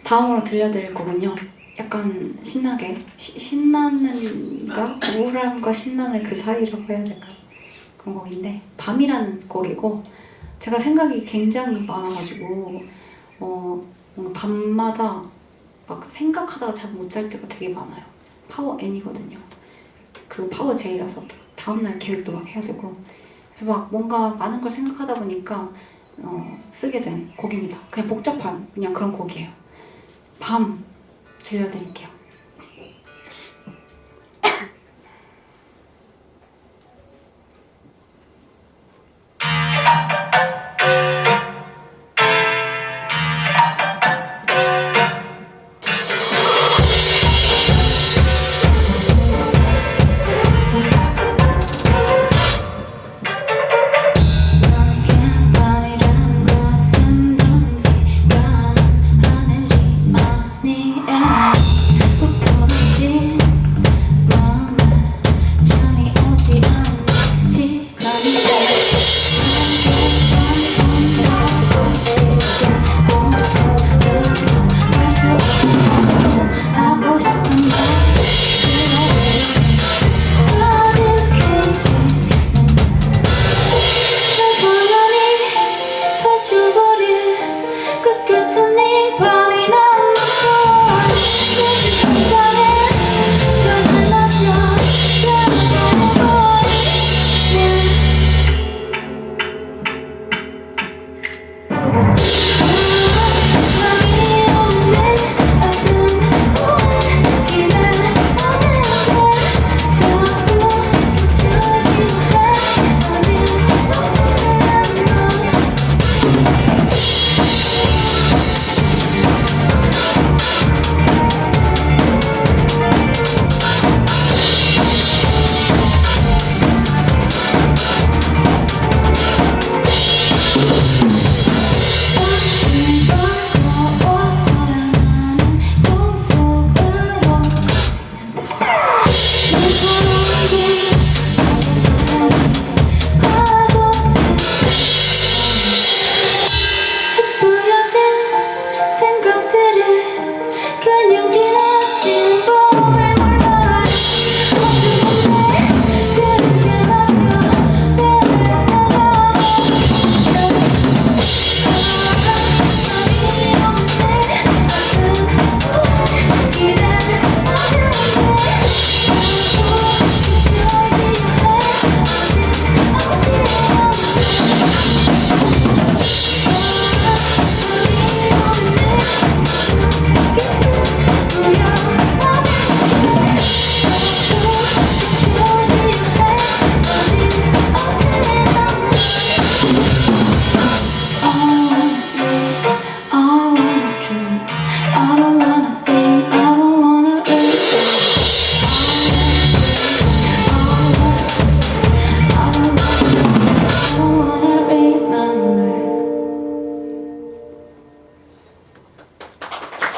다음으로 들려드릴 거군요. 약간 신나게 신나는가? 우울함과 신남의 그 사이라고 해야 될까요? 그런 곡인데 밤이라는 곡이고 제가 생각이 굉장히 많아가지고 뭔가 밤마다 막 생각하다가 잠 못 잘 때가 되게 많아요. 파워 N이거든요. 그리고 파워 J라서 다음날 계획도 막 해야 되고 그래서 막 뭔가 많은 걸 생각하다 보니까 쓰게 된 곡입니다. 그냥 복잡한 그냥 그런 곡이에요. 밤 들려드릴게요. 생각들을